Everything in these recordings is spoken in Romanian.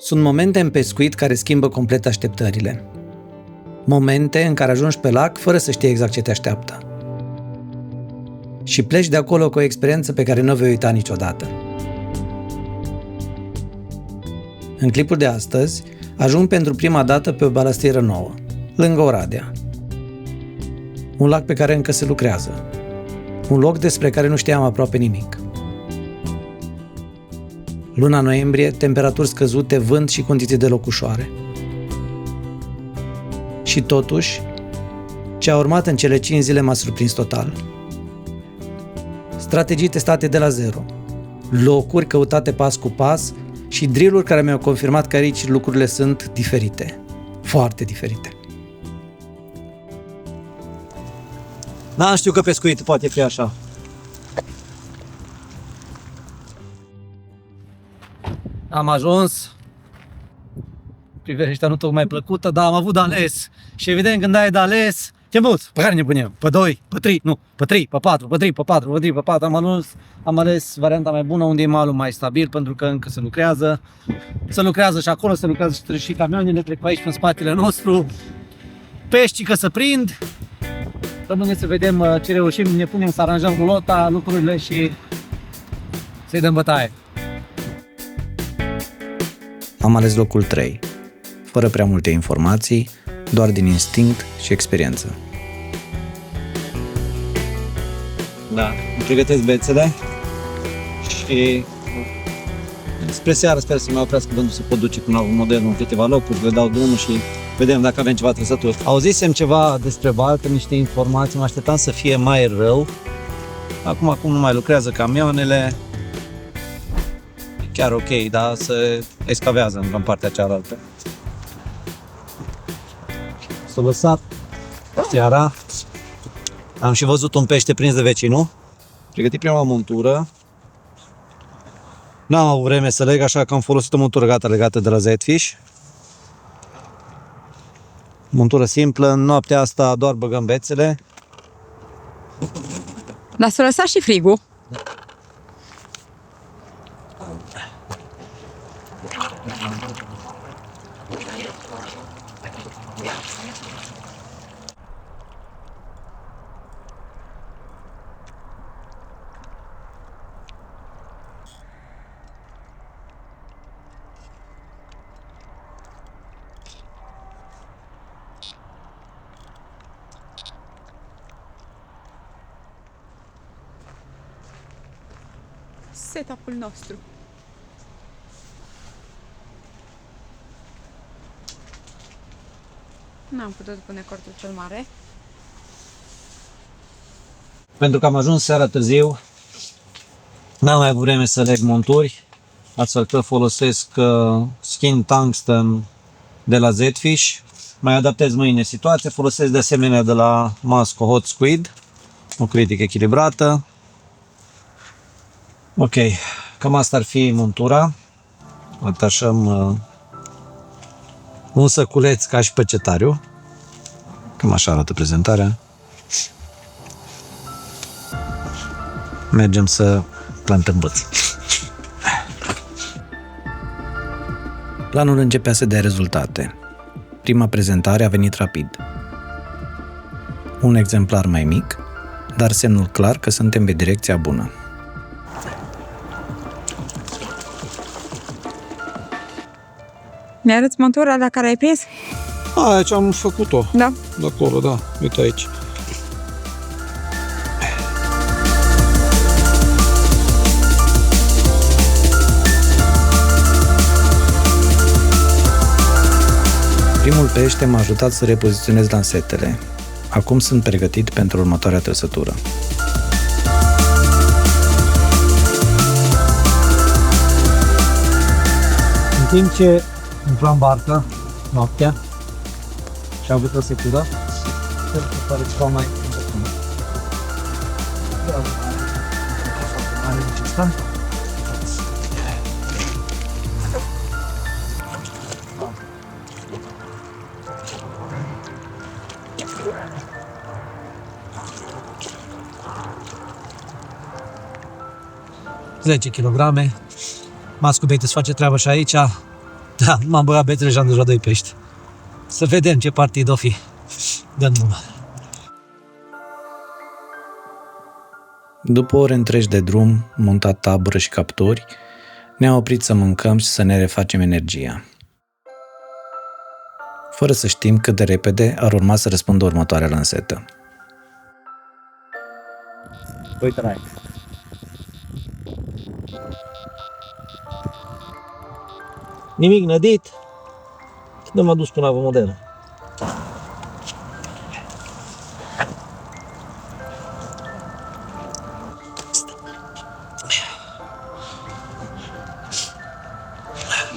Sunt momente în pescuit care schimbă complet așteptările. Momente în care ajungi pe lac fără să știi exact ce te așteaptă. Și pleci de acolo cu o experiență pe care nu o vei uita niciodată. În clipul de astăzi, ajung pentru prima dată pe o balastieră nouă, lângă Oradea. Un lac pe care încă se lucrează. Un loc despre care nu știam aproape nimic. Luna noiembrie, temperaturi scăzute, vânt și condiții deloc ușoare. Și totuși, ce a urmat în cele 5 zile m-a surprins total. Strategii testate de la zero, locuri căutate pas cu pas și drill-uri care mi-au confirmat că aici lucrurile sunt diferite. Foarte diferite. N-am știut că pescuitul poate fi așa. Am ajuns. Privirea ăștia nu tocmai plăcută, dar am avut de ales. Și evident când ai de ales, ce mulți? Pe care ne punem? Pe 2, pe 3, nu, pe 3, pe 4, pe 3, pe 4, pe 3, pe 4. Am ales varianta mai bună unde e malul mai stabil pentru că încă se lucrează. Se lucrează și acolo, se lucrează și camioanele trec pe aici în spatele nostru. Peștii că se prind. Rămâne să vedem ce reușim, ne punem să aranjăm rulota, lucrurile și să-i dăm bătaie. Am ales locul 3, fără prea multe informații, doar din instinct și experiență. Da, îmi pregătesc bețele și spre seară sper să mă oprească vântul să pot duce până la un model în câteva locuri, le dau drumul și vedem dacă avem ceva trăsături. Auzisem ceva despre Baltă, niște informații, mă așteptam să fie mai rău. Acum nu mai lucrează camioanele. Chiar ok, dar se escavează în partea cealaltă. S-a lăsat seara. Am și văzut un pește prins de vecinul. Pregătit prima montură. N-am avut vreme să leg, așa că am folosit o montură gata legată de la Zetfish. Montură simplă, în noaptea asta doar băgăm bețele. Dar s-a lăsat și frigul. Setup-ul nostru. N-am putut pune cortul cel mare. Pentru că am ajuns seara târziu, n-am mai avut vreme să leg monturi, astfel că folosesc skin tungsten de la Zetfish. Mai adaptez mâine situația, folosesc de asemenea de la Masco Hot Squid, o critică echilibrată. Ok, cam asta ar fi montura. Atașăm un săculeț ca și pecetariu. Cam așa arată prezentarea. Mergem să plantăm băți. Planul începea să dea rezultate. Prima prezentare a venit rapid. Un exemplar mai mic, dar semnul clar că suntem pe direcția bună. Mi-arăți montura la care ai prins? Aici am făcut-o. Da. De acolo, da. Uite aici. Primul pește m-a ajutat să repoziționez lansetele. Acum sunt pregătit pentru următoarea trăsătură. În timp ce umplam barca noaptea și am avut o secură, sper că pare ceva mai important. Are acesta. 10 kg. Mascul bait îți face treaba și aici. Da, m-am băgat bețele și am deja 2 pești. Să vedem ce partid o fi. Dă-mi numai. După ore întregi de drum, montat tabără și capturi, ne-am oprit să mâncăm și să ne refacem energia. Fără să știm cât de repede ar urma să răspundă următoarea lansetă. Uite-l. Nimic nădit. Nu m-a dus până la modelă.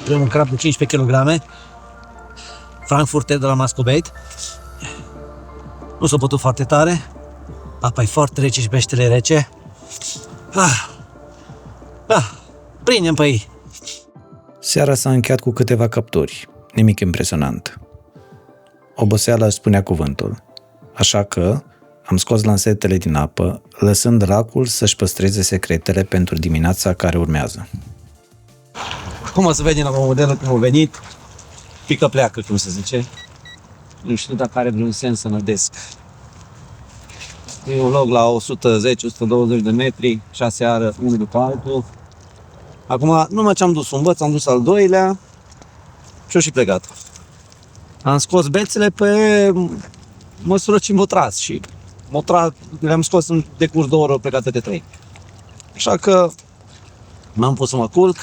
Vrem un crab de 15 kg, Frankfurter de la Mascobait. Nu s-a bătut foarte tare, apa e foarte rece și peștele rece. Prindem pe ei. Seara s-a încheiat cu câteva capturi, nimic impresionant. Oboseala își spunea cuvântul, așa că am scos lansetele din apă, lăsând lacul să-și păstreze secretele pentru dimineața care urmează. Cum o să vedem la modelă cum a venit, pică pleacă, cum se zice. Nu știu dacă are vreun sens să nădesc. E un loc la 110-120 de metri, 6 ară, unul după altul. Acum, numai ce am dus un băț, am dus al doilea și-o și plecat. Am scos bețele pe măsură ce m-o tras și le-am scos în decurs 2 ore plecate de 3. Așa că m-am pus să mă culc,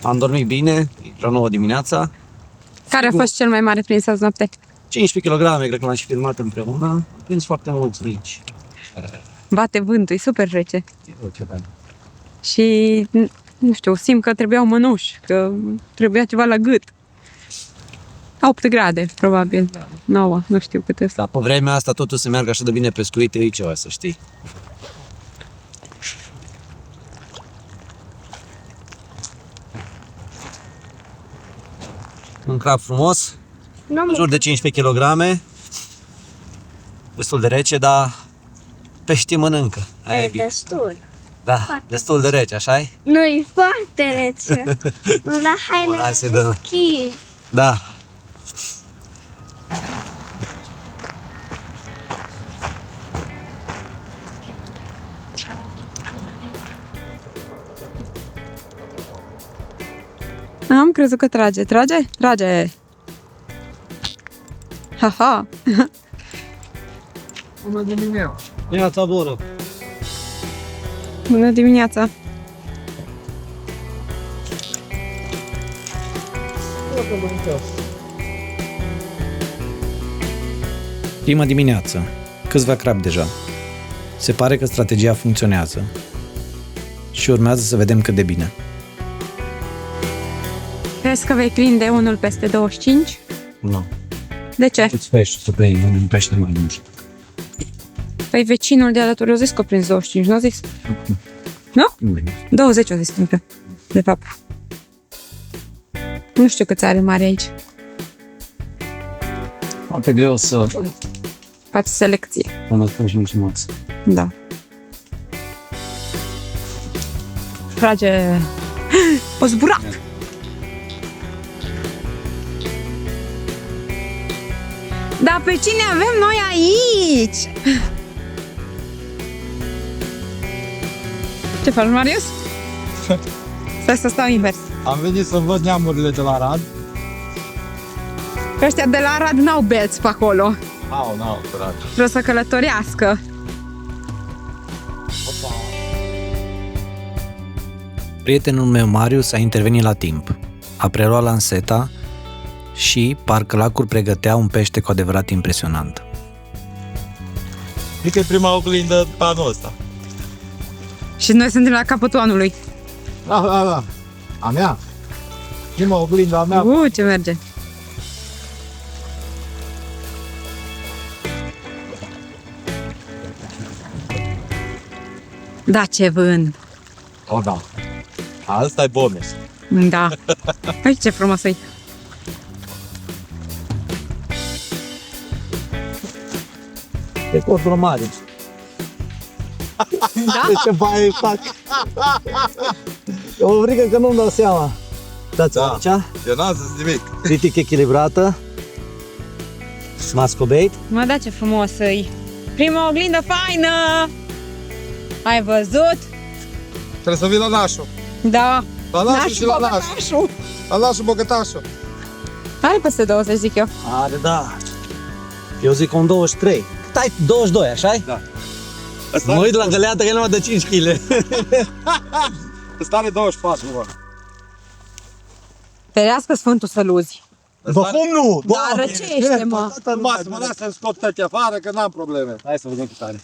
am dormit bine, la 9 dimineața. Care a fost cel mai mare prins azi noapte? 15 kg, cred că l-am și filmat împreună. Am prins foarte mulți frici. Bate vântul, e super rece. Și, nu știu, simt că trebuiau mănuși, că trebuia ceva la gât. 8 grade, probabil. 9, nu știu cât este. Dar pe vremea asta totul se meargă așa de bine pescuit, e ceva, să știi. Un crab frumos, în jur de 15 kg, destul de rece, dar peștii mănâncă. Aia e bine. Destul. Da, destul de rece, așa-i? Nu, e foarte rece. Nu, la haine Hai să dăm. schi. Da. Am crezut că trage. Trage? Trage! Ha-ha! Bună dimineața! Ia-ți bună. Bună dimineața! Prima dimineață, câțiva crabi deja. Se pare că strategia funcționează. Și urmează să vedem cât de bine. Crezi că vei prinde unul peste 25? Nu. De ce? Îți pești să prind un pește mai mult. Păi vecinul de alături a zis că a prins 25, nu a zis? Nu? 20 a zis, încă, de fapt. Nu știu câți are mare aici. Foarte greu să Faci selecție. mă spun și mulțumesc. Da. Trage... O zburat! Dar pe cine avem noi aici? Ce faci, Marius? Stai să stau invers. Am venit să văd neamurile de la Rad. Că ăștia de la Arad n-au beți pe acolo. N-au, frate. Trebuie să călătorească. Prietenul meu Marius a intervenit la timp. A preluat lanseta și parcă lacul pregătea un pește cu adevărat impresionant. Cred că e prima oglindă pe anul ăsta. Și noi suntem la capătul anului. Da. A mea. Prima oglindă a mea. Ce merge. Da, ce vânt. O, da. Asta e bonus. Da. Uite ce frumos e. E cortul mare. Da? Ce fac? Eu o frică că nu-mi dau seama. Dați-o Da. aici. Eu n-am zis nimic. Critică echilibrată. Mascobait. Mă, da, ce frumos e. Prima oglindă faină! Ai văzut? Trebuie să vii la nașul. Da. La nașul și la nașul. băgătașul. La nașul băgătașul. Are peste 20, zic eu. Are, da. Eu zic un 23. Stai 22, așa-i? Da. Mă uit la găleată că e numai de 5 kg. Ăsta are 24, mă. Ferească Sfântul să luzi. Bă, cum nu? Da, răcește, mă. Mă lasă să scot tăti afară, că n-am probleme. Hai să vedem cât are.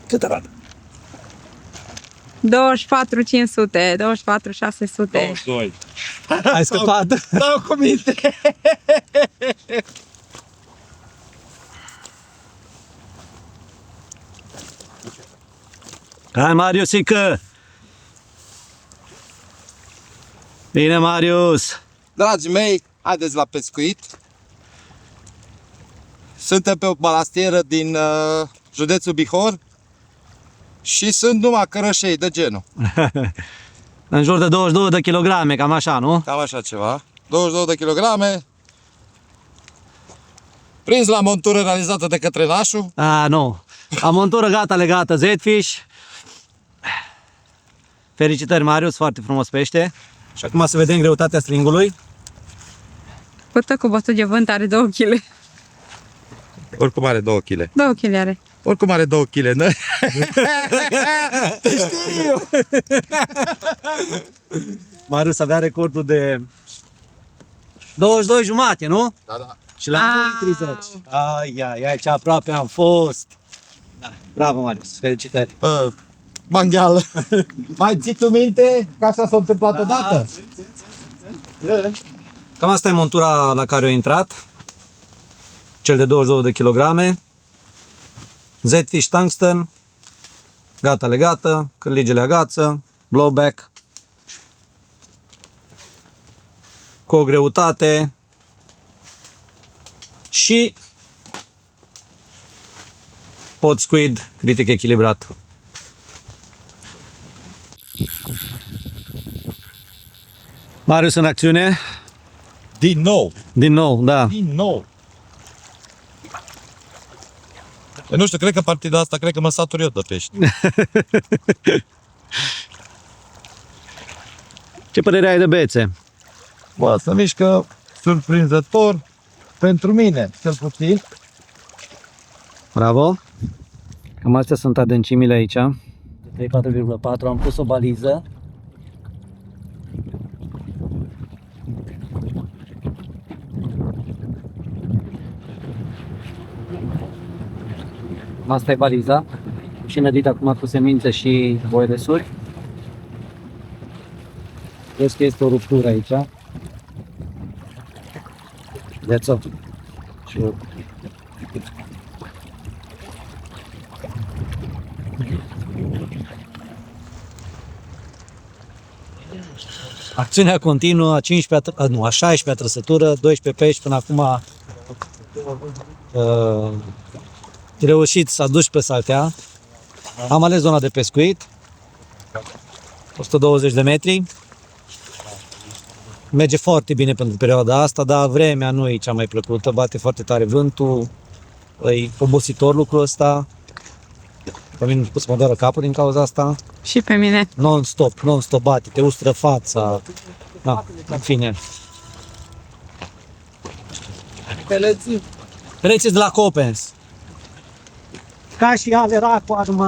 Cât arată? 24 500, 24 600. 22. Ai scăpat? Dau cu minte. Hai, Mariusică! Bine, Marius! Dragii mei, haideți la pescuit. Suntem pe o balastieră din județul Bihor și sunt numai cărășei de genul. În jur de 22 de kilograme, cam așa, nu? Cam așa ceva. 22 de kilograme. Prins la montură realizată de către nașul. Nu. Am montură gata legată, Zedfish. Felicitări, Marius, foarte frumos pește. Și acum să vedem greutatea stringului. Pută cu bătut de vânt are 2 kg. Oricum are 2 kg. 2 kg are. Oricum are 2 kg, nu? Marius avea recordul de 22 jumate, nu? Da, da. Și la 30. Ai, ce aproape am fost. Da. Bravo, Marius, felicitări. Mangheală. Mai ții tu minte că așa s-a întâmplat odată? Cam asta e montura la care a intrat. Cel de 22 de kilograme. Zedfish tungsten. Gata legată, cârligele agață, blowback. Cu o greutate. Și pot squid critic echilibrat. Marius în acțiune. Din nou. Din nou, da. Din nou. Eu nu știu, cred că partida asta, cred că mă satur eu de pești. Ce părere ai de bețe? Bă, să mișcă surprinzător pentru mine, cel puțin. Bravo. Cam astea sunt adâncimile aici. 3,4,4. Am pus o baliză. Asta e baliza. Și nădit acum cu semințe și boiresuri. Vezi că este o ruptură aici. That's-o. Și acțiunea continuă, a 16-a trăsătură, 12 pești până acum reușit să aduci pe saltea. Am ales zona de pescuit, 120 de metri. Merge foarte bine pentru perioada asta, dar vremea nu e cea mai plăcută, bate foarte tare vântul, e obositor lucrul ăsta. Pe mine nu pot să mă doară capul din cauza asta. Și pe mine. Non-stop bate, te ustră fața. Da, în fine. Pereții de la Copens. Ca și Averacu, acum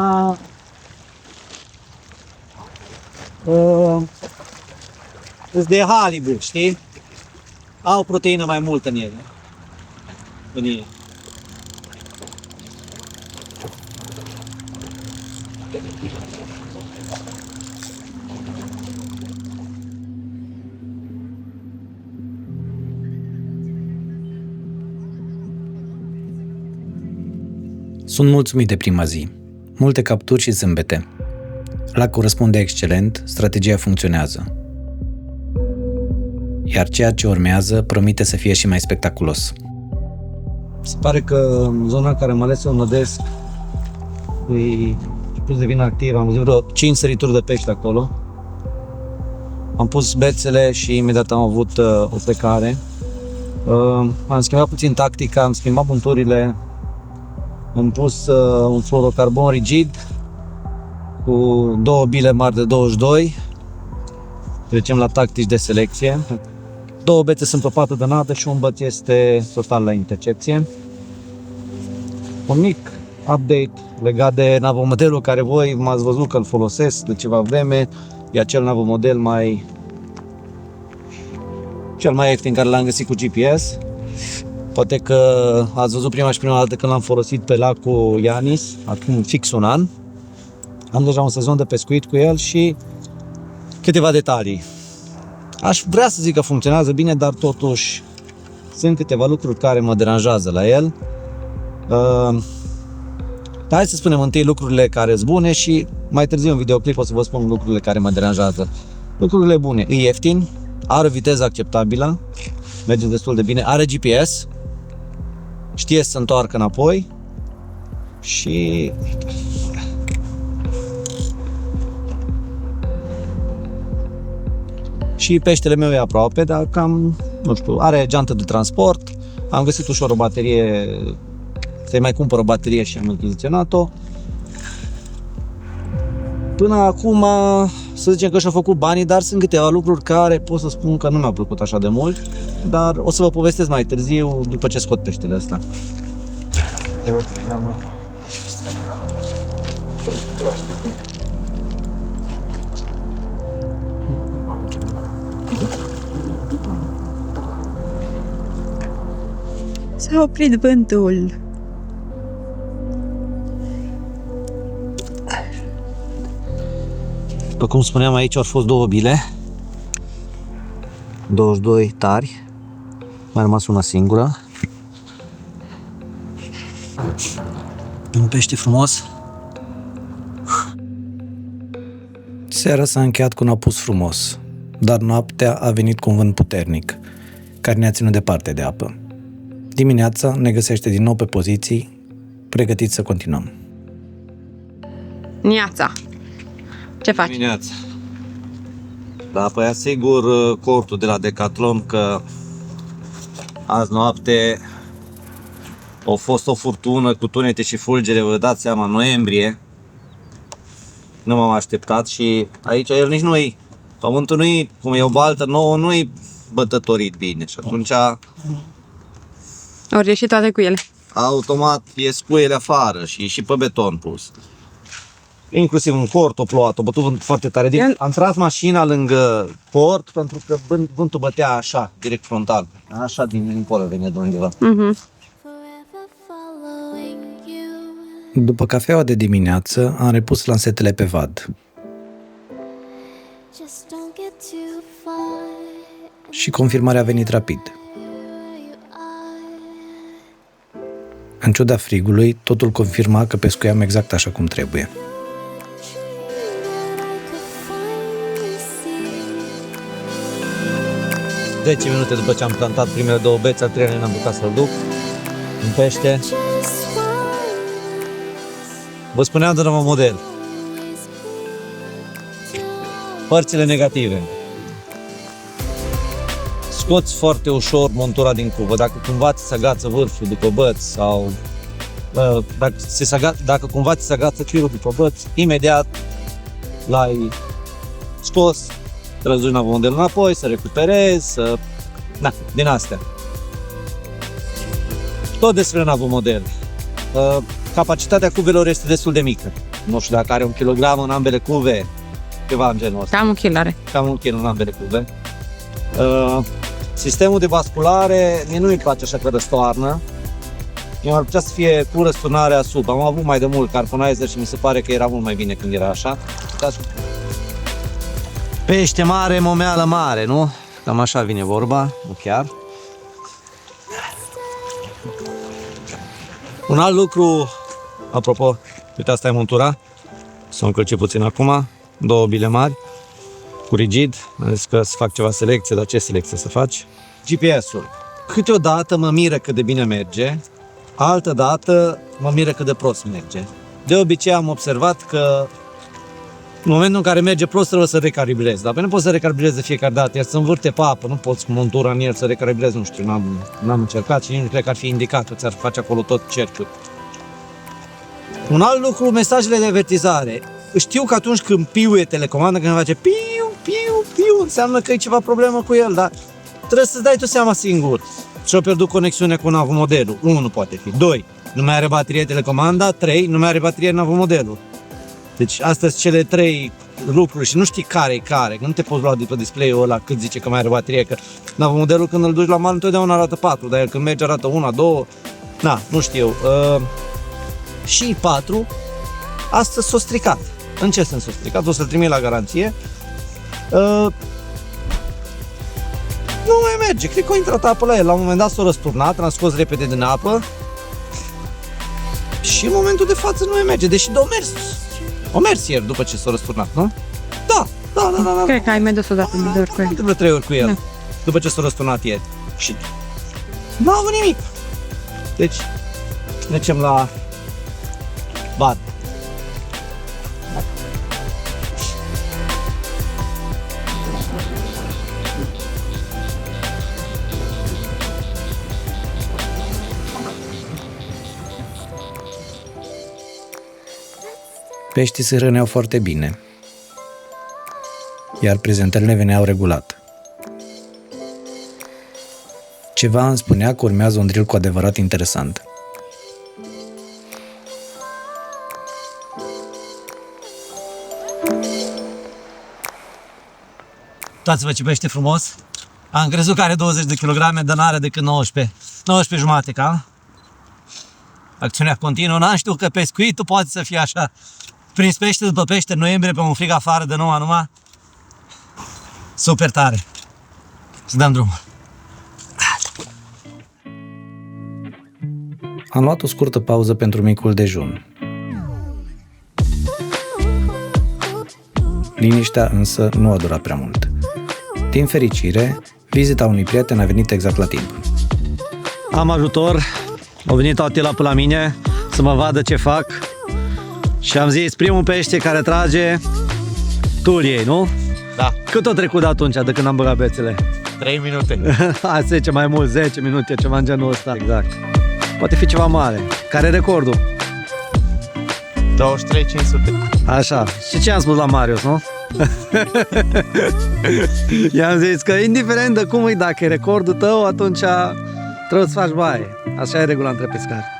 îs de halibut, știi? Au proteină mai multă în ele. În ele. Sunt mulțumit de prima zi. Multe capturi și zâmbete. Lacul răspunde excelent, strategia funcționează. Iar ceea ce urmează promite să fie și mai spectaculos. Se pare că în zona în care am ales eu nădesc e plus de vin activ, am văzut vreo 5 sărituri de pește acolo. Am pus bețele și imediat am avut o plecare. Am schimbat puțin tactica, am schimbat bunturile, am pus un fluorocarbon rigid cu 2 bile mari de 22. Trecem la tactici de selecție. 2 bețe sunt pe patul de nată și un băț este total la intercepție. Un mic update legat de navomodelul care voi m-ați văzut că îl folosesc de ceva vreme. E acel navomodel cel mai ieftin care l-am găsit cu GPS. Poate că ați văzut prima dată când l-am folosit pe lacul Ianis, acum fix un an. Am deja un sezon de pescuit cu el și câteva detalii. Aș vrea să zic că funcționează bine, dar totuși sunt câteva lucruri care mă deranjează la el. Hai să spunem întâi lucrurile care sunt bune și mai târziu în videoclip o să vă spun lucrurile care mă deranjează. Lucrurile bune: e ieftin, are o viteză acceptabilă, merge destul de bine, are GPS, știe să se întoarcă înapoi și peștele meu e aproape, dar cam, nu știu, are geantă de transport, am găsit ușor o baterie, să-i mai cumpăr o baterie și am achiziționat-o. Până acum, să zicem că și-a făcut banii, dar sunt câteva lucruri care pot să spun că nu mi-au plăcut așa de mult, dar o să vă povestesc mai târziu, după ce scot peștele ăsta. S-a oprit vântul. După cum spuneam, aici au fost 2 bile, 22 tari, mai a rămas una singură. Un pește frumos. Seara s-a încheiat cu un apus frumos, dar noaptea a venit cu un vânt puternic, care ne-a ținut departe de apă. Dimineața ne găsește din nou pe poziții, pregătiți să continuăm. Niața. Ce faci? Dimineața. Da, păi asigur cortul de la Decathlon că azi noapte a fost o furtună cu tunete și fulgere, vă dați seama, noiembrie. Nu m-am așteptat și aici el nici nu-i, pământul nu-i, cum e o baltă nouă, nu-i bătătorit bine și atunci Au ieșit toate cu ele. automat ies cu ele afară și pe beton pus. Inclusiv în cort o plouat, o bătut vânt foarte tare. Am tras mașina lângă cort pentru că vântul bătea așa, direct frontal. Așa din acolo venea de undeva. După cafeaua de dimineață, am repus lansetele pe vad. Și confirmarea a venit rapid. În ciuda frigului, totul confirma că pescuiam exact așa cum trebuie. Zece minute după ce am plantat primele 2 bețe, al 3-lea n-am putea să-l duc în pește. Vă spuneam de nou model. Părțile negative. Scoți foarte ușor montura din cuvă. Dacă cumva ți se agață vârful după băț sau dacă cumva ți se agață firul după băț, imediat l-ai scos, trăzui navomodelul înapoi, să recuperezi, din astea. Tot despre navomodel. Capacitatea cuvelor este destul de mică. Nu știu dacă are 1 kg în ambele cuve, ceva în genul ăsta. Cam 1 kg are. Cam 1 kg în ambele cuve. Sistemul de basculare, mie nu-mi place așa că răstoarnă. Eu ar putea să fie cu răsturnarea sub. Am avut mai de mult carbonizer și mi se pare că era mult mai bine când era așa. Pește mare, momeală mare, nu? Cam așa vine vorba, nu chiar. Un alt lucru, apropo, uite, asta e montura. S-o încălci puțin acum, 2 bile mari, cu rigid. Am zis că să fac ceva selecție, dar ce selecție să faci? GPS-ul. Câteodată mă miră cât de bine merge, Altă dată mă miră cât de prost merge. De obicei am observat că în momentul în care merge prost trebuie să recalibrezi, dar nu poți să recalibrezi de fiecare dată, iar să învârte pe apă, nu poți cu montura în el să recalibrezi, nu știu, n-am încercat și nici nu cred că ar fi indicat, ți-ar face acolo tot cercul. Un alt lucru, mesajele de avertizare. Știu că atunci când piuie telecomanda, când face piu, piu, piu, înseamnă că e ceva problemă cu el, dar trebuie să-ți dai tu seama singur. Și-a pierdut conexiunea cu navomodelul. 1 poate fi. 2. Nu mai are baterie telecomanda. 3. Nu mai are baterie navomodelul. Deci astea sunt cele 3 lucruri și nu știi care e care. Că nu te poți lua de pe display-ul ăla cât zice că mai are baterie. Că navomodelul când îl duci la mal întotdeauna arată 4, dar el când merge arată 1, 2. Na, nu știu. Și 4. Astăzi s-a stricat. În ce sens s-a stricat? O să-l trimit la garanție. Nu mai merge. Cred că a intrat apă la el. La un moment dat s-a răsturnat, l-am scos repede din apă. Și în momentul de față nu mai merge. Deși o mers ieri după ce s-a răsturnat, nu? Da. Cred că ai mai dus odată de 2 ori cu el. De vreo 3 ori cu el. Da. După ce s-a răsturnat ieri. Și nu a avut nimic. Deci, trecem la bar. Peștii se hrăneau foarte bine, iar prezentările veneau regulat. Ceva îmi spunea că urmează un drill cu adevărat interesant. Uitați-vă ce pește frumos. Am crezut că are 20 de kilograme, dar n-are decât 19. 19 jumate, ca? Acțiunea continuă. N-am știut că pescuitul poate să fie așa. Prins pește după pește, în noiembrie, pe un frig afară de 9 numai. Super tare. Să dăm drumul. Am luat o scurtă pauză pentru micul dejun. Liniștea însă nu a durat prea mult. Din fericire, vizita unui prieten a venit exact la timp. Am ajutor. A venit Atila pe la mine să mă vadă ce fac. Și am zis, primul pește care trage, tu îl iei, nu? Da. Cât a trecut de atunci, de când am băgat bețele? 3 minute. Hai să zice mai mult, 10 minute, ceva în genul ăsta. Exact. Poate fi ceva mare. Care e recordul? 23.500. Așa. Și ce am spus la Marius, nu? I-am zis că indiferent de cum e, dacă e recordul tău, atunci trebuie să faci baie. Așa e regula între pescari.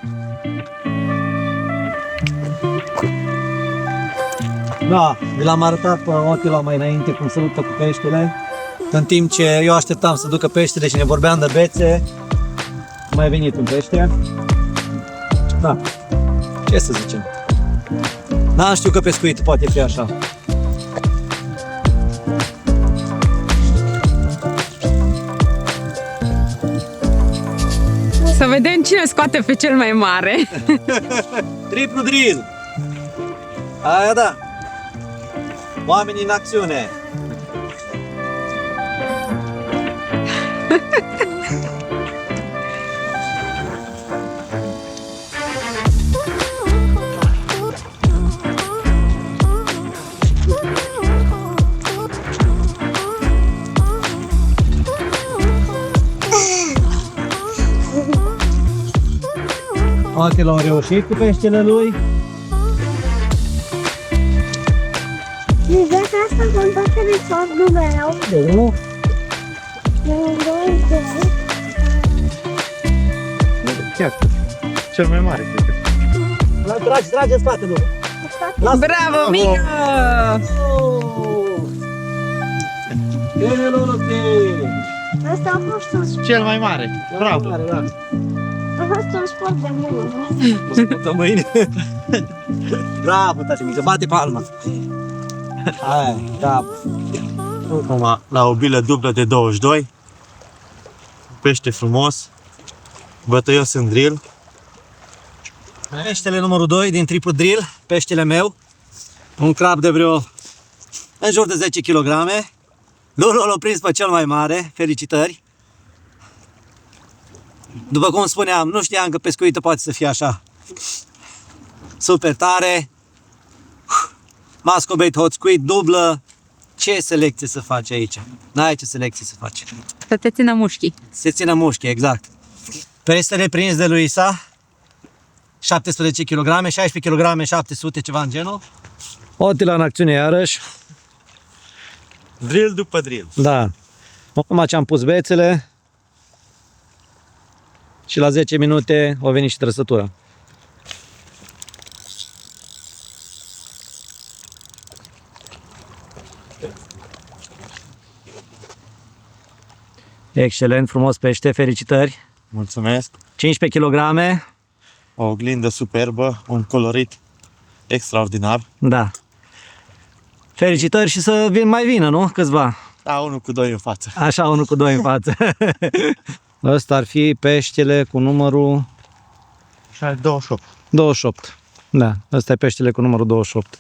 Da, vi l-am arătat pe Atila mai înainte cum se luptă cu peștele. În timp ce eu așteptam să ducă peștele și ne vorbeam de bețe, a mai venit un pește. Da, ce să zicem? N-am știut că pescuitul poate fi așa. Să vedem cine scoate pe cel mai mare. Triplu drill! Aia da! Oamenii în acțiune! Atila a reușit cu peștele lui. Exact asta sunt toate recordul meu. De 1. 1, 2, 3. Chiar. Cel mai mare, cred că. Trage în spate, lui. Bravo, mică! Asta a fost un, Cel mai mare. Bravo. a fost un sport de mână. Spătă mâine. Bravo, tati mică, bate palma. Aia, bravo. Acum, la o bilă dublă de 22. Pește frumos. Bătăios în drill. Peștele numărul 2 din triplu drill, peștele meu. Un crab de vreo în jur de 10 kg. Lulu l-a prins pe cel mai mare, felicitări. După cum spuneam, nu știam că pescuitul poate să fie așa. Super tare. Mascobait hot squid, dublă. Ce selecție să faci aici? N-ai ce selecție să faci. Să te țină mușchii. Se ține mușchi, exact. Peștele prins de Luisa. 17 kg, 16 kg, 700, ceva în genul. Otila în acțiune iarăși. Drill după drill. Da. Acum ce am pus bețele. Și la 10 minute a venit și trăsătura. Excelent, frumos pește, felicitări. Mulțumesc. 15 kg. O oglindă superbă, un colorit extraordinar. Da. Felicitări și să mai vină, nu? Câțiva. Da, unul cu doi în față. Așa, unul cu doi în față. Ăsta ar fi peștele cu numărul Așa, 28. 28. Da, ăsta e peștele cu numărul 28.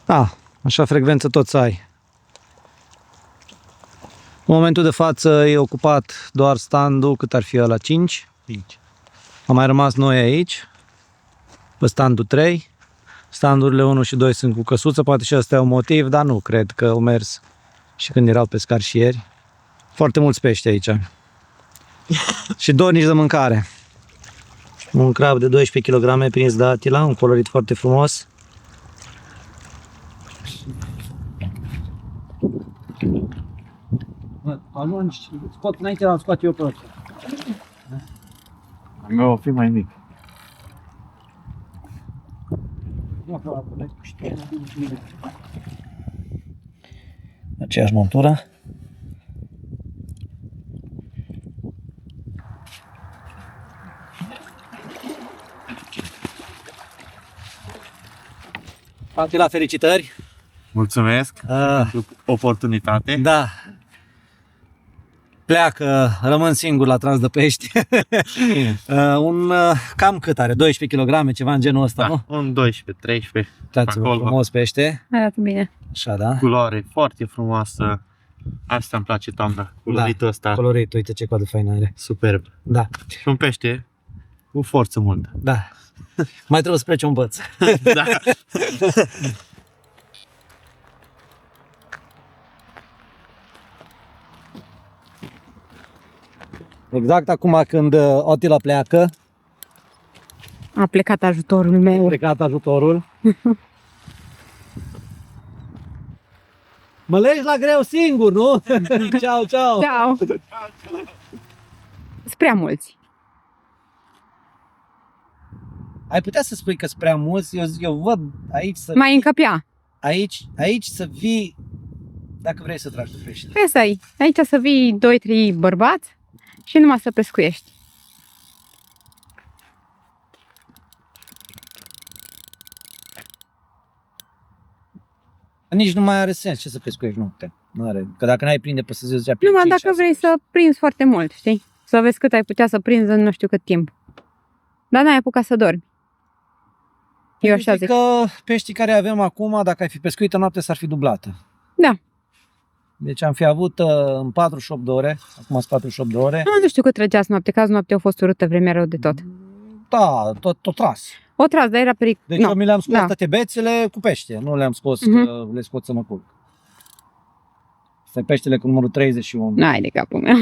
Da, așa frecvență tot să ai. În momentul de față e ocupat doar standul, cât ar fi ăla, 5. 5. Am mai rămas noi aici, pe standul 3. Standurile 1 și 2 sunt cu căsuță, poate și ăsta e un motiv, dar nu cred că au mers și când erau pescari și ieri. Foarte mulți pești aici. Și dornici de mâncare. Un crab de 12 kg prins de Atila, un colorit foarte frumos. Ajungi, scot înainte l-am scoat eu pe ăsta. Al meu o fi mai mic. Aceeași montură. Atila, felicitări! Mulțumesc pentru oportunitate. Da. Pleacă, rămân singur la tras de pești. Cam cât are? 12 kg, ceva în genul ăsta, nu? Da, un 12, 13. Uitați-vă, acolo. frumos pește. Arată bine. Așa, da? Culoare foarte frumoasă. Asta îmi place, toamna. Coloritul ăsta. Colorit, uite ce coadă faină are. Superb. Da, Și un pește cu forță multă. da. Mai trebuie să plece un băț. Da. Exact acum când Otila pleacă, A plecat ajutorul a meu. plecat ajutorul. Mă legi la greu singur, nu? Ceau, ceau! Ceau! Sunt prea mulți. Ai putea să spui că sunt prea mulți? Eu văd aici să... Mai încăpea. Aici să vii, dacă vrei să tragi de pește. Păi asta e. Aici să vii 2-3 bărbați și numai să pescuiești. Nici nu mai are sens ce să pescuiești noaptea. Nu are. Că dacă n-ai prinde pe să zicea pe Numai 5, dacă 6 vrei pești. să prinzi foarte mult, știi? Să vezi cât ai putea să prinzi în nu știu cât timp. Dar n-ai apucat să dormi. Eu așa zic. Că peștii care avem acum, dacă ai fi pescuit în noapte, s-ar fi dublată. Da. Deci am fi avut în 48 de ore, acum sunt 48 de ore. Nu știu cât trăgeați noapte, că azi noapte a fost urâtă, vremea rău de tot. Da, tot tras. O tras, dar era peric. Deci eu mi le-am scos da. toate bețele cu pește, nu le-am scos că le scot să mă culc. Asta e peștele cu numărul 31. N-ai de capul meu.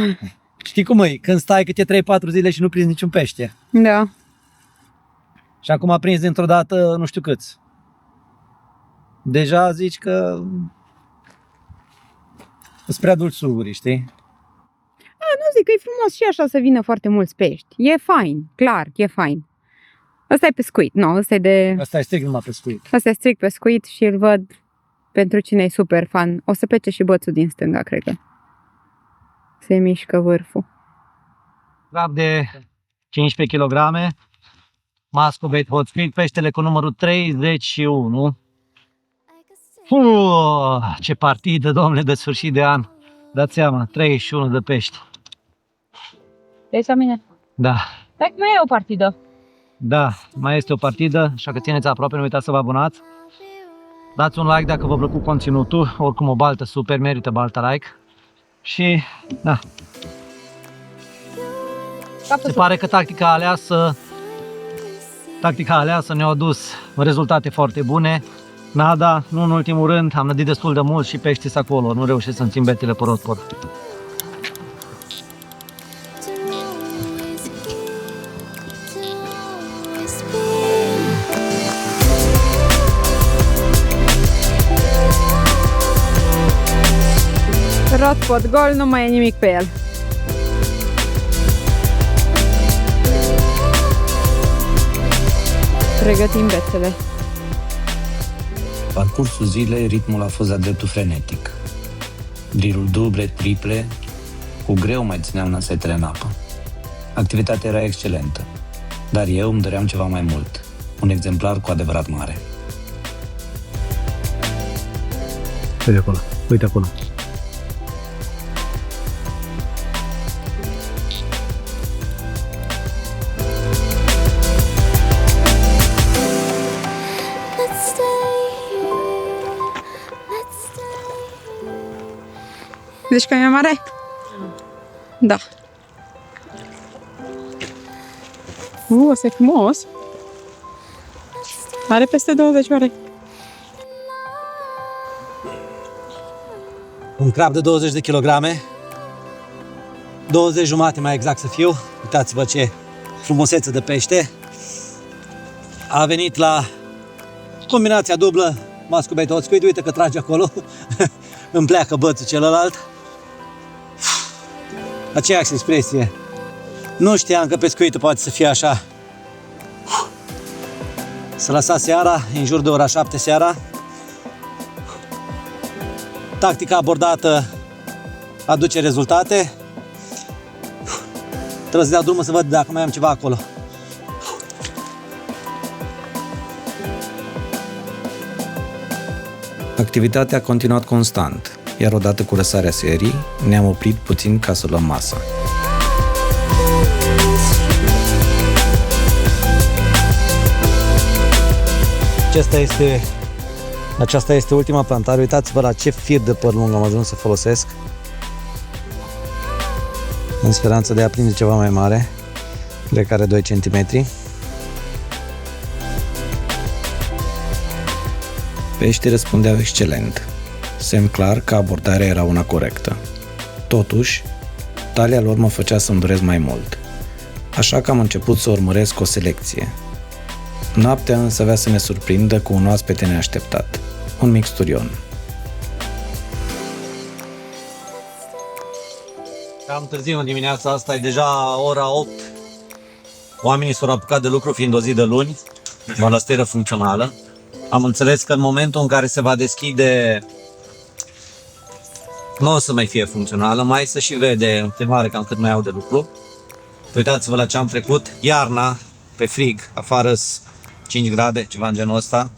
Știi cum e? Când stai câte 3-4 zile și nu prinzi niciun pește. Da. Și acum prinzi dintr-o dată nu știu câți. Deja zici că sunt prea dulci sugurii, știi? Nu zic că e frumos și așa să vină foarte mulți pești. E fain, clar, e fain. Ăsta e pescuit, nu, ăsta e de... Asta e strict numai pescuit. Ăsta e strict pescuit și îl văd pentru cine e super fan. O să plece și bățul din stânga, cred că. Se mișcă vârful. Crab de 15 kg, Mascobait hot squid, peștele cu numărul 31. Ce partidă, domnule, de sfârșit de an. Dați seama, 31 de pești. Deci la mine. Da, Hai, mai e o partidă. da, mai este o partidă, așa că țineți aproape, nu uitați să vă abonați. Dați un like dacă v-a plăcut conținutul, oricum o baltă super, merită balta like. Și, da, Se pare că tactica aleasă ne-a adus rezultate foarte bune. Nada, nu în ultimul rând, am nădit destul de mult și pești acolo, nu reușesc să-mi țin betele pe rotpor. Rotpot gol, nu mai e nimic pe el. Pregătim bețele. Parcursul zilei, ritmul a fost de-a dreptul frenetic. Drill-uri duble, triple, cu greu mai țineam nasetele în apă. Activitatea era excelentă, dar eu îmi doream ceva mai mult, un exemplar cu adevărat mare. Uite acolo, uite acolo. Zici că e mare? Da. Ăsta e frumos. Are peste 20 ore. Un crab de 20 de kilograme. 20 jumate mai exact să fiu. Uitați-vă ce frumusețe de pește. A venit la combinația dublă mascubait hot squid. Uite că trage acolo. Îmi pleacă bățul celălalt. Aceeași expresie. Nu știam că pescuitul poate să fie așa. S-a lăsat seara, în jur de ora 7 seara. Tactica abordată aduce rezultate. Trebuie să dea drumul să văd dacă mai am ceva acolo. Activitatea a continuat constant, iar odată cu lăsarea serii, ne-am oprit puțin ca să luăm masa. Aceasta este ultima plantare. Uitați-vă la ce fir de păr lung am ajuns să folosesc, în speranță de a prinde ceva mai mare, cred că are 2 cm. Peștii răspundeau excelent. Semn clar că abordarea era una corectă. Totuși, talia lor mă făcea să-mi doresc mai mult, așa că am început să urmăresc o selecție. Noaptea însă avea să ne surprindă cu un oaspete neașteptat, un mixturion. Cam târziu în dimineața asta, e deja ora 8. Oamenii s-au apucat de lucru fiind o zi de luni, balăstieră funcțională. Am înțeles că în momentul în care se va deschide, nu o să mai fie funcțională, mai să și vede de mare cam cât mai au de lucru. Uitați-vă la ce am trecut, iarna, pe frig, afară 5 grade, ceva în genul ăsta.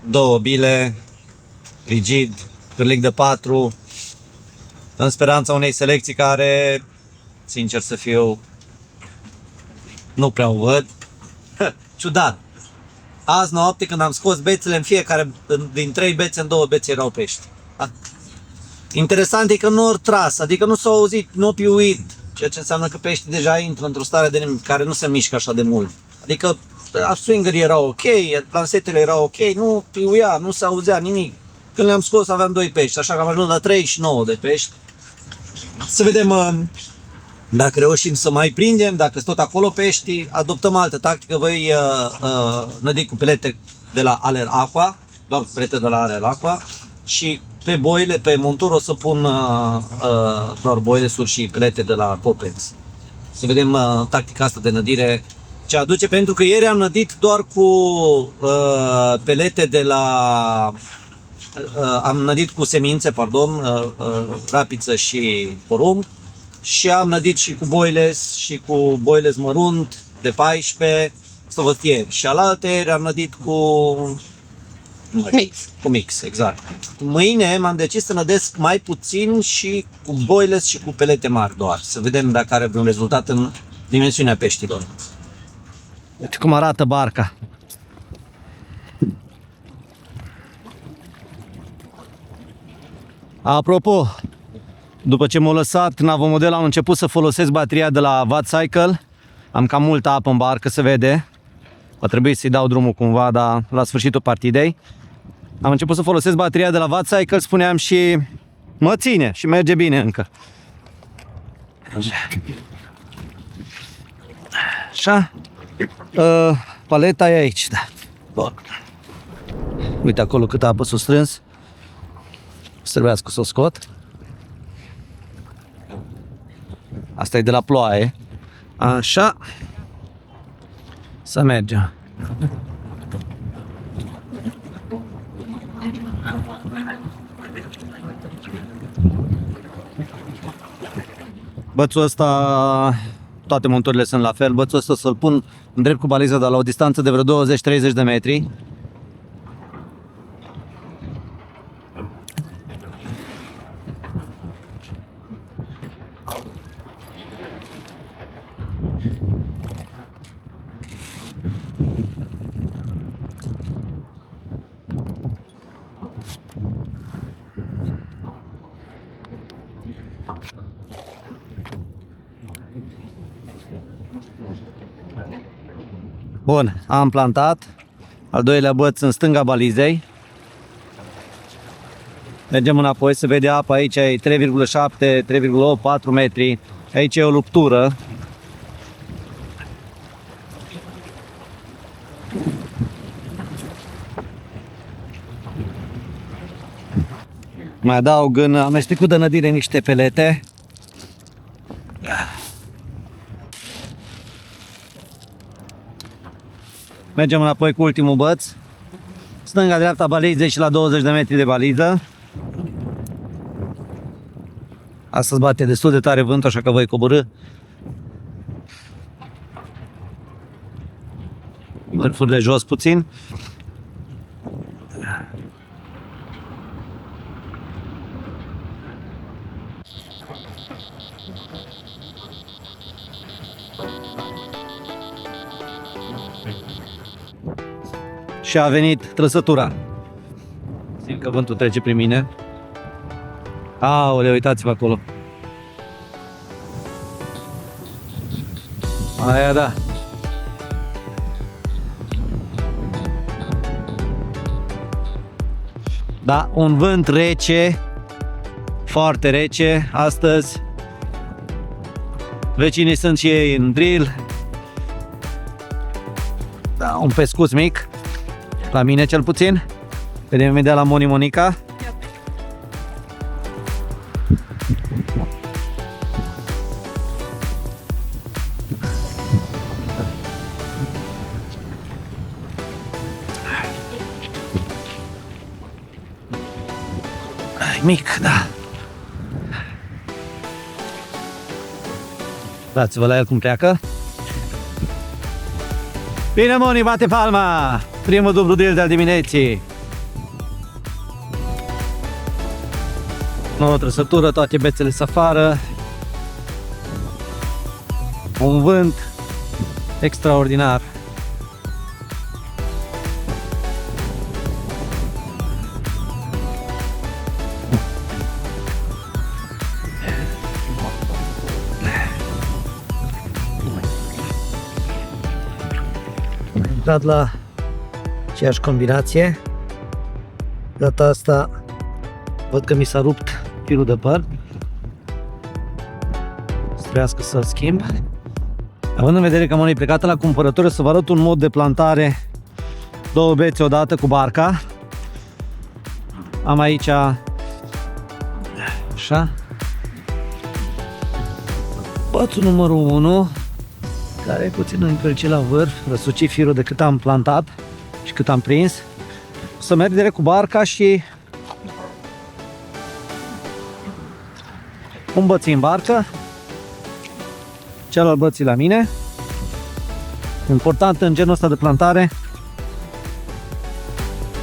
2 bile, rigid, cârlic de 4, în speranța unei selecții care, sincer să fiu, nu prea o văd. Ciudat. Azi noapte, când am scos bețele, în fiecare din 3 bețe, în 2 bețe erau pești. Interesant e că nu au tras, adică nu s-au auzit, nu au piuit, ceea ce înseamnă că peștii deja intră într-o stare de care nu se mișcă așa de mult. Adică swingerii erau ok, lansetele erau ok, nu piuia, nu se auzea nimic. Când le-am scos aveam 2 pești, așa că am ajuns la 39 de pești. Să vedem dacă reușim să mai prindem, dacă sunt tot acolo peștii, adoptăm altă tactică, voi nădi cu pelete de la Aler Aqua, doar pelete de la Aler Aqua, și pe boile, pe montură o să pun doar boilesuri și pelete de la Copex. Să vedem tactica asta de nădire ce aduce, pentru că ieri am nădit doar cu pelete de la... am nădit cu semințe, pardon, rapiță și porumb, și am nădit și cu boiles și cu boiles mărunt de 14, să văd ieri. Și alaltă am nădit cu Mix. Cu mix, exact. Mâine m-am decis să nădesc mai puțin și cu boiles și cu pelete mari doar. Să vedem dacă are vreun rezultat în dimensiunea peștilor. Uite cum arată barca. Apropo, După ce m-a lăsat navomodel, am început să folosesc bateria de la Wattcycle. Am cam multă apă în barcă, se vede. Va trebui să-i dau drumul cumva, dar la sfârșitul partidei. Am început să folosesc bateria de la Wattcycle, spuneam, și mă ține și merge bine încă. Așa. Paleta e aici, da. Bun. Uite acolo cât apă s-a strâns. Să trebuiască să o scot. Asta e de la ploaie. Așa. Să mergem. Bățul ăsta, toate monturile sunt la fel. Bățul ăsta să-l pun în drept cu baliza, dar la o distanță de vreo 20-30 de metri. Bun, am plantat al doilea băț în stânga balizei. Mergem înapoi, se vede apa, aici e 3,7, 3,8, 4 metri. Aici e o luptură. Mai adaug în amestecul de nădire niște pelete. Mergem înapoi cu ultimul băț. Stânga-dreapta balizei și la 20 de metri de baliză. Astăzi bate destul de tare vântul, așa că voi coborî. Vârful de jos puțin. Și a venit trăsătura. Simt că vântul trece prin mine. Aoleu, uitați-vă acolo. Aia da. Da, un vânt rece, foarte rece astăzi. Vecinii sunt și ei în drill. Da, un pescuț mic. La mine cel puțin. Vedem imediat la Moni Monica. Mic, da. Dați-vă la el cum pleacă. Bine, Moni, bate palma! Primul dublu drill de-al dimineții. Nouă trăsătură, toate bețele să afară. Un vânt extraordinar. Am intrat la aceeași combinație. Data asta văd că mi s-a rupt firul de păr. Trebuiască să-l schimb. Având în vedere că am plecat la cumpărătură, să vă arăt un mod de plantare. Două bețe odată cu barca. Am aici așa bățul numărul 1, care e puțin încălcit la vârf, răsuci firul de cât am plantat și cât am prins. O să merg direct cu barca și un băț în barcă, celălalt băț la mine. Important în genul ăsta de plantare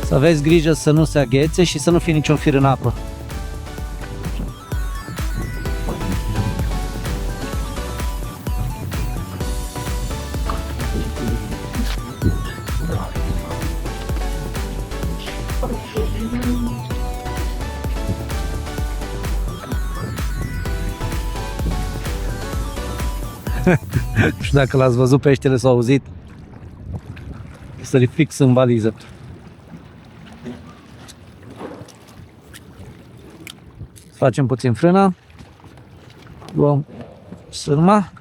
să aveți grijă să nu se aghețe și să nu fie niciun fir în apă. Nu știu dacă l-ați văzut, peștele s-a auzit. Să-l fix în valiză. Facem puțin frâna. Luăm sârma.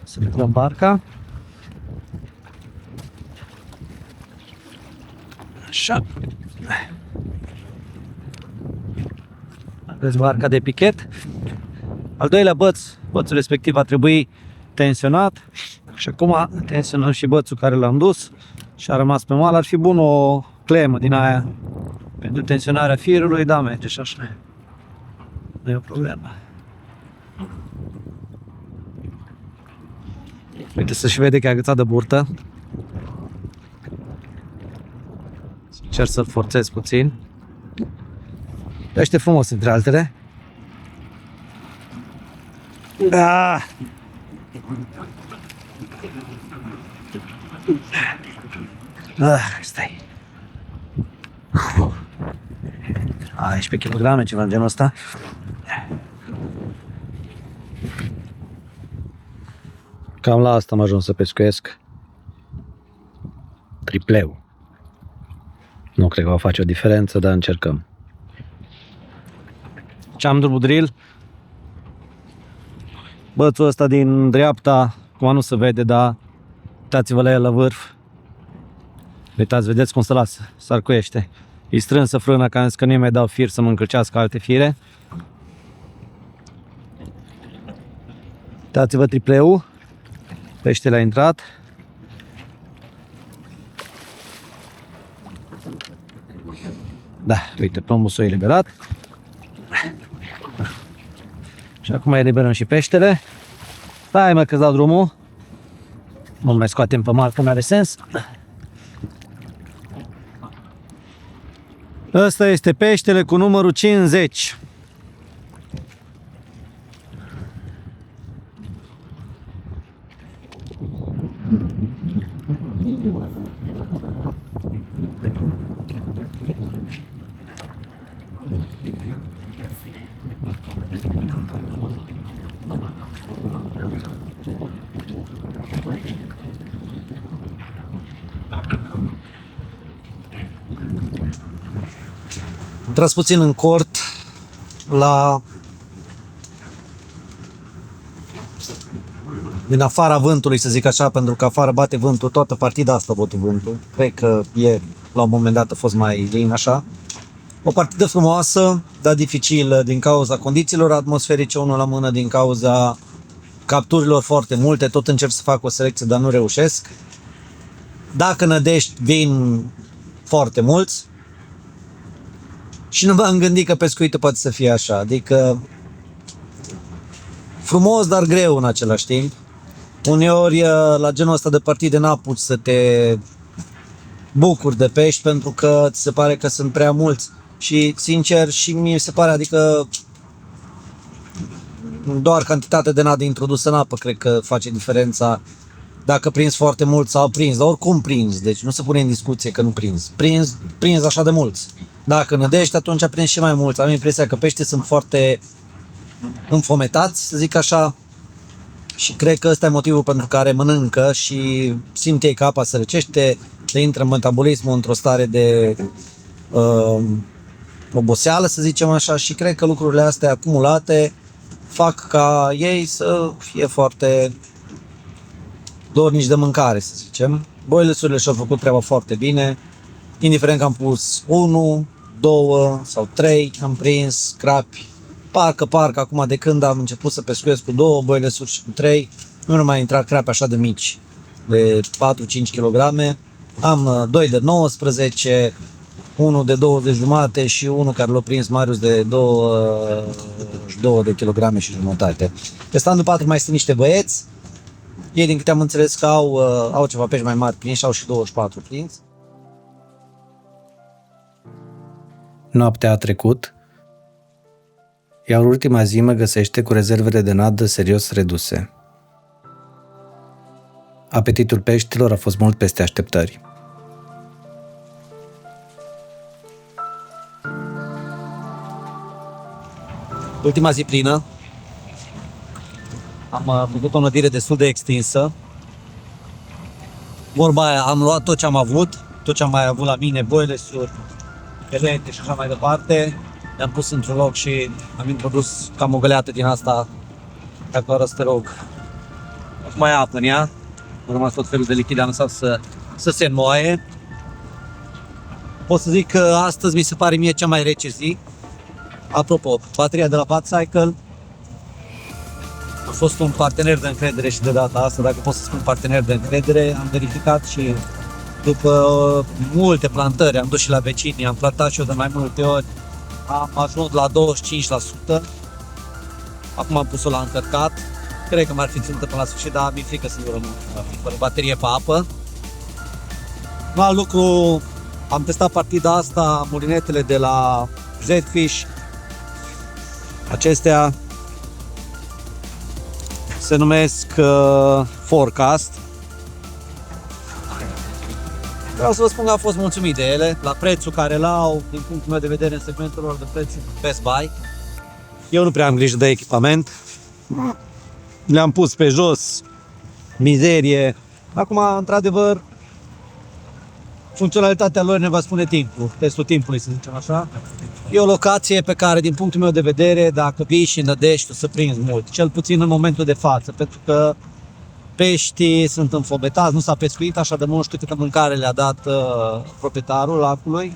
Să lucrăm barca. Așa. Aveți barca de pichet. Al doilea bățul respectiv a trebui tensionat. Și acum tensionăm și bățul care l-am dus și a rămas pe mal. Ar fi bun o clemă din aia pentru tensionarea firului, da, merge și așa. Nu e o problemă. Uite, să și vede că e agățat de burtă. Încerc să-l forțez puțin. Pește frumos între altele. Da. Stai. 11 kg, ceva în genul ăsta. Cam la asta am ajuns să pescuiesc. Tripleu. Nu cred că va face o diferență, dar încercăm. Ce-am drum drill. Bățul ăsta din dreapta, cum nu se vede, dar uitați-vă la el la vârf. Uitați, vedeți cum se lasă, sarcuiește. E strânsă frâna, că am zis că nu mai dau fir să mă încălcească alte fire. Uitați-vă tripleul. Peștele a intrat. Da, uite, plombusul e eliberat. Și acum eliberăm și peștele. Stai mă că-ți dau drumul. Nu mai scoatem pe mal, că nu are sens. Ăsta este peștele cu numărul 50. Am tras puțin în cort din afara vântului, să zic așa, pentru că afară bate vântul, toată partida asta bate vântul. Cred că ieri, la un moment dat, a fost mai lin așa. O partidă frumoasă, dar dificilă din cauza condițiilor atmosferice, unul la mână din cauza capturilor foarte multe. Tot încerc să fac o selecție, dar nu reușesc. Dacă nădești, vin foarte mulți. Și nu m-am gândit că pescuitul poate să fie așa, adică frumos, dar greu în același timp. Uneori la genul ăsta de partide n-apuci să te bucuri de pești pentru că ți se pare că sunt prea mulți. Și sincer și mie se pare, adică doar cantitatea de nade introdusă în apă cred că face diferența dacă prinzi foarte mult sau prins, dar oricum prins, deci nu se pune în discuție că nu prins. Prins așa de mulți. Dacă nădești, atunci prins și mai mulți. Am impresia că peștii sunt foarte înfometați, să zic așa, și cred că ăsta e motivul pentru care mănâncă și simt ei că apa se răcește, le intră în metabolismul într-o stare de oboseală, să zicem așa, și cred că lucrurile astea acumulate fac ca ei să fie foarte dornici de mâncare, să zicem. Boilesurile și-au făcut treaba foarte bine, indiferent că am pus 1, 2 sau 3, am prins crapi. Parcă, acum de când am început să pescuiesc cu 2 boilesuri și cu 3, nu mai intrat crapi așa de mici, de 4-5 kg. Am 2 de 19, 1 de 20 jumate și unul care l-a prins Marius de 2 de kilograme și jumătate. Pe standul 4 mai sunt niște băieți. Ei, din câte am înțeles, că au ceva pești mai mari prins și au și 24 prins. Noaptea a trecut, iar ultima zi mă găsește cu rezervele de nadă serios reduse. Apetitul peștilor a fost mult peste așteptări. Ultima zi plină. Am Am făcut o nădire destul de extinsă. Vorba aia, am luat tot ce am avut, tot ce am mai avut la mine, boiler-uri, pelete și așa mai departe. Le-am pus într-un loc și am introdus cam o găleată din asta. Dacă arăt, te rog. Acum mai apă în ea. Am rămas tot felul de lichide, am lăsat să se înmoaie. Pot să zic că astăzi mi se pare mie cea mai rece zi. Apropo, bateria de la Batcycle a fost un partener de încredere și de data asta, dacă pot să spun partener de încredere, am verificat și după multe plantări, am dus și la vecini, am plantat și eu de mai multe ori, am ajuns la 25%. Acum am pus-o la încărcat, cred că m-ar fi ținută până la sfârșit, dar mi-e frică să nu rămân fără baterie pe apă. Un alt lucru, am testat partida asta, mulinetele de la Z-Fish. Acestea se numesc Forecast. Vreau să vă spun că am fost mulțumit de ele, la prețul care l-au, din punctul meu de vedere, în segmentul lor de preț Best Buy. Eu nu prea am grijă de echipament. Le-am pus pe jos, mizerie. Acum, într-adevăr, funcționalitatea lor ne va spune timpul, testul timpului, să zicem așa. E o locație pe care, din punctul meu de vedere, dacă vii și nădești, o să prinzi mult. Cel puțin în momentul de față, pentru că peștii sunt înfobetați, nu s-a pescuit așa de mult, știu câtă mâncare le-a dat proprietarul lacului.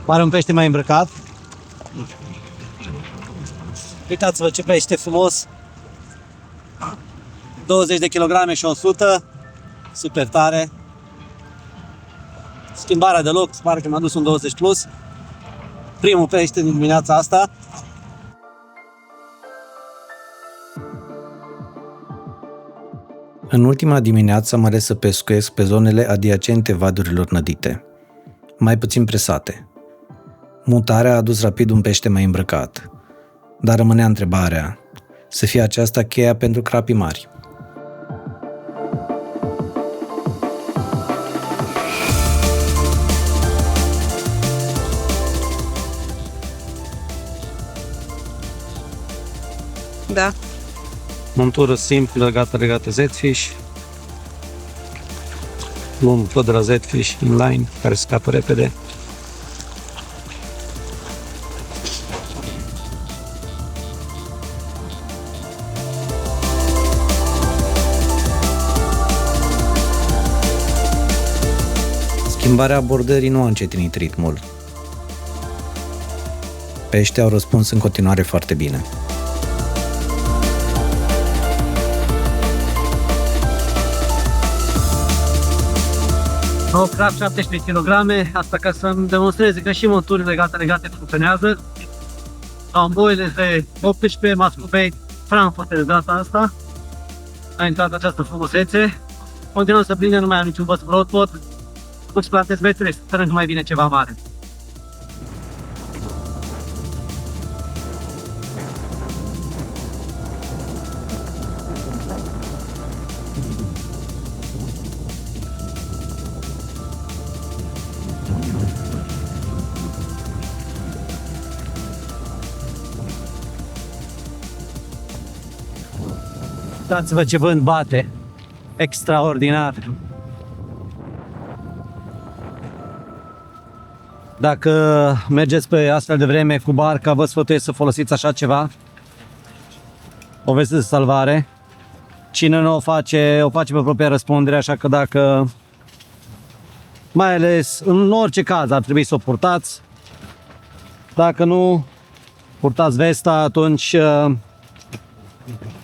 Pare un pește mai îmbrăcat. Uitați-vă ce pește frumos. 20 de kilograme și 100. Super tare. Schimbarea de loc, pare că mi-a dus un 20 plus. Primul pește din dimineața asta. În ultima dimineață am ales să pescuiesc pe zonele adiacente vadurilor nădite, mai puțin presate. Mutarea a adus rapid un pește mai îmbrăcat, dar rămânea întrebarea, să fie aceasta cheia pentru crapii mari? Da. Montură simplă, legată Z-Fish. Luăm tot de la Z-Fish inline, care scapă repede. Schimbarea abordării nu a încetinit ritmul. Peștii au răspuns în continuare foarte bine. O crap 17 kg, asta ca să-mi demonstreze că și monturile legate funcționează. Am boile de 18, mascubei, Frankfurt de data asta. A intrat această frumusețe. Continuăm să prindem, nu mai am niciun băț broadpot. Îți plantez metele, sperăm că mai vine ceva mare. Uitați-vă ce vânt bate! Extraordinar! Dacă mergeți pe astfel de vreme cu barca, vă sfătuiesc să folosiți așa ceva. O veste de salvare. Cine nu o face pe propria răspundere, așa că dacă, mai ales în orice caz, ar trebui să o purtați. Dacă nu purtați vesta, atunci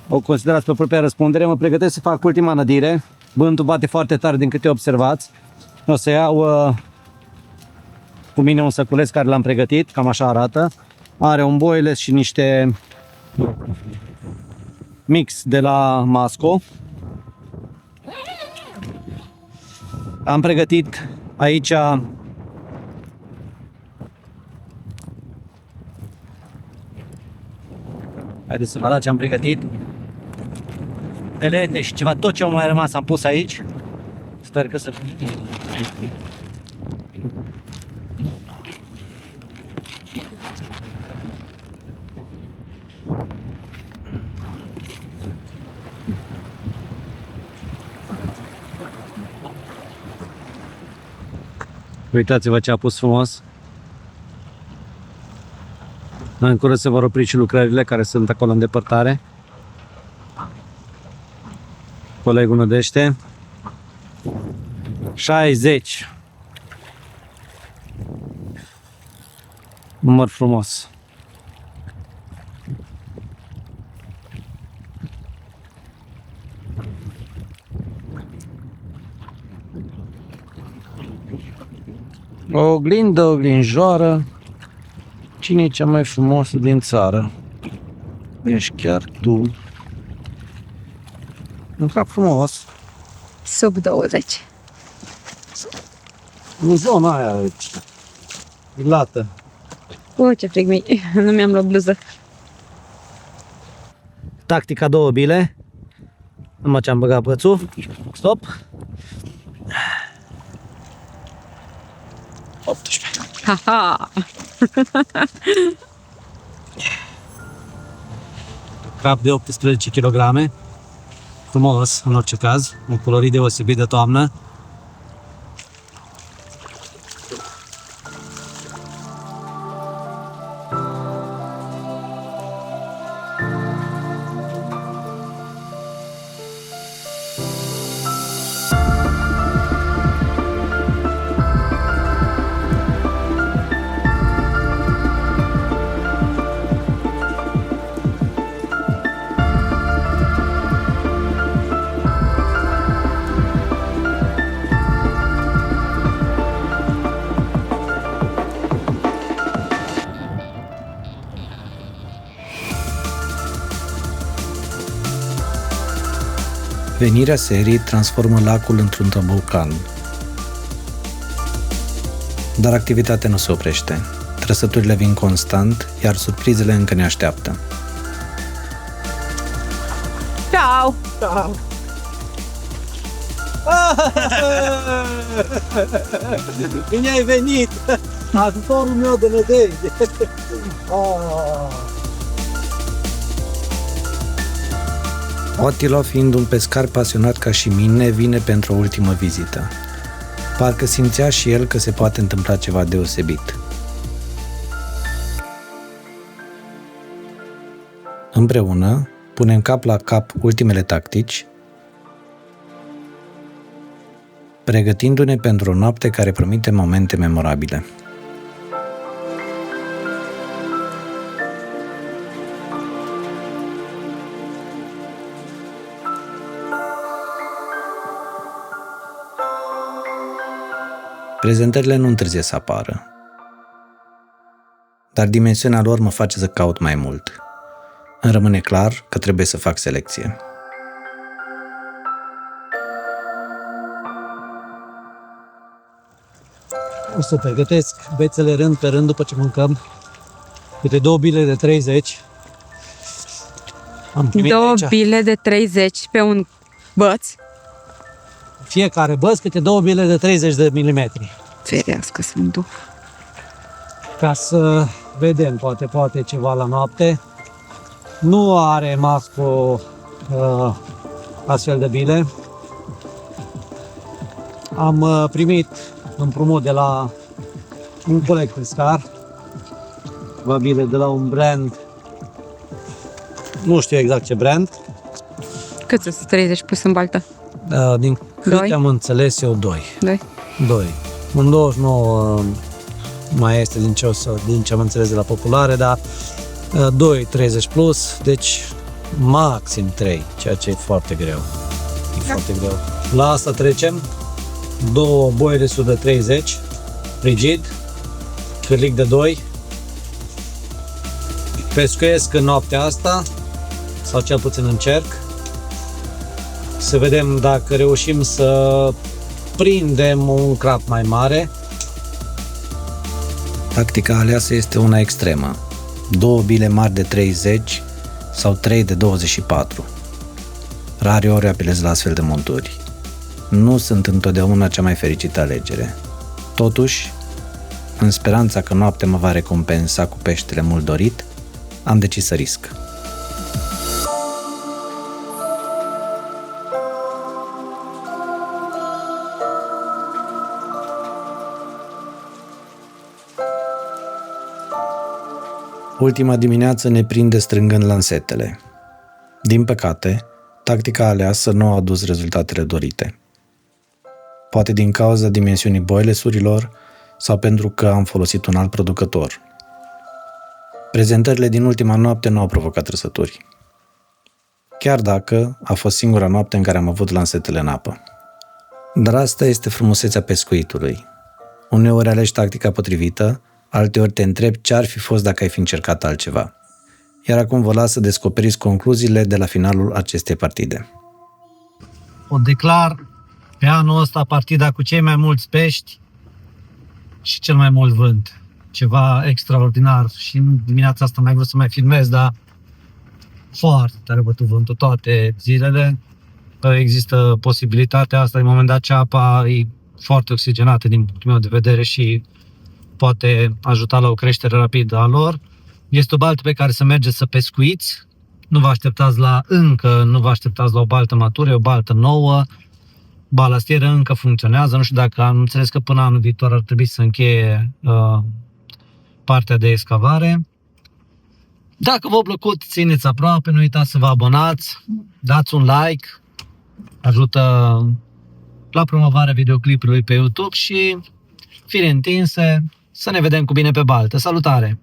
o considerați pe propria răspundere. Mă pregătesc să fac ultima nădire. Vântul bate foarte tare din câte observați. O să iau cu mine un săculeț care l-am pregătit, cam așa arată. Are un boiles și niște mix de la Masco. Am pregătit aici Haideți să vă arăt ce am pregătit. Pelete și ceva, tot ce au mai rămas am pus aici. Sper că să... Uitați-vă ce a pus frumos. În curând se vor opri și lucrările care sunt acolo în depărtare. Colegul nădește. 60. Număr frumos. O oglindă, oglinjoară. Cine e cea mai frumoasă din țară? Ești chiar tu. Un cap frumos. Sub 20. În zona aia, lată. Ce frig mi nu mi-am luat bluză. Tactica 2 bile. Numai ce am băgat pățul. Stop. 18. Ha-ha! Crap de 18 kg. Frumos, în orice caz. Un colorit deosebit de toamnă. Venirea serii transformă lacul într-un tăbou calm. Dar activitatea nu se oprește. Trăsăturile vin constant, iar surprizele încă ne așteaptă. Ciao! Ciao. Bine ai venit! Ajutorul meu de nădejde! Attila, fiind un pescar pasionat ca și mine, vine pentru o ultimă vizită. Parcă simțea și el că se poate întâmpla ceva deosebit. Împreună, punem cap la cap ultimele tactici, pregătindu-ne pentru o noapte care promite momente memorabile. Prezentările nu întârzie să apară, dar dimensiunea lor mă face să caut mai mult. Îmi rămâne clar că trebuie să fac selecție. O să pregătesc bețele rând pe rând după ce mâncăm. Câte 2 bile de 30. Am primit 2 aici bile de 30 pe un băț. fiecare băț câte 2 bile de 30 de milimetri. Ferească Sfântul. Ca să vedem, poate ceva la noapte. Nu are masco astfel de bile. Am primit împrumut de la un coleg pescar bile de la un brand, nu știu exact ce brand. Cât sunt 30 pus în baltă? Din câte am înțeles eu, 2. 2. Un 29 mai este din ce am înțeles de la populare, dar 2, 30 plus, deci maxim 3, ceea ce e foarte greu. Foarte greu. La asta trecem. 2 boi de sud de 30, frigid, cârlic de 2. Pescuiesc în noaptea asta, sau cel puțin încerc. Să vedem dacă reușim să prindem un crap mai mare. Tactica aleasă este una extremă. 2 bile mari de 30 sau 3 de 24. Rare ori apelez la astfel de monturi. Nu sunt întotdeauna cea mai fericită alegere. Totuși, în speranța că noaptea mă va recompensa cu peștele mult dorit, am decis să risc. Ultima dimineață ne prinde strângând lansetele. Din păcate, tactica aleasă nu a adus rezultatele dorite. Poate din cauza dimensiunii boilesurilor sau pentru că am folosit un alt producător. Prezentările din ultima noapte nu au provocat trăsături. Chiar dacă a fost singura noapte în care am avut lansetele în apă. Dar asta este frumusețea pescuitului. Uneori alegi tactica potrivită, alteori te întrebi ce ar fi fost dacă ai fi încercat altceva. Iar acum vă las să descoperiți concluziile de la finalul acestei partide. O declar pe anul ăsta partida cu cei mai mulți pești și cel mai mult vânt. Ceva extraordinar. Și în dimineața asta mai vreau să mai filmez, dar foarte tare bătut vântul toate zilele. Există posibilitatea asta, în moment dat ce apa e foarte oxigenată din punctul meu de vedere și poate ajuta la o creștere rapidă a lor. Este o baltă pe care să mergeți să pescuiți. Nu vă așteptați nu vă așteptați la o baltă matură, e o baltă nouă. Balastieră încă funcționează. Nu știu dacă am înțeles că până anul viitor ar trebui să încheie partea de excavare. Dacă v-a plăcut, țineți aproape, nu uitați să vă abonați, dați un like, ajută la promovarea videoclipului pe YouTube și, fire întinse, să ne vedem cu bine pe baltă. Salutare!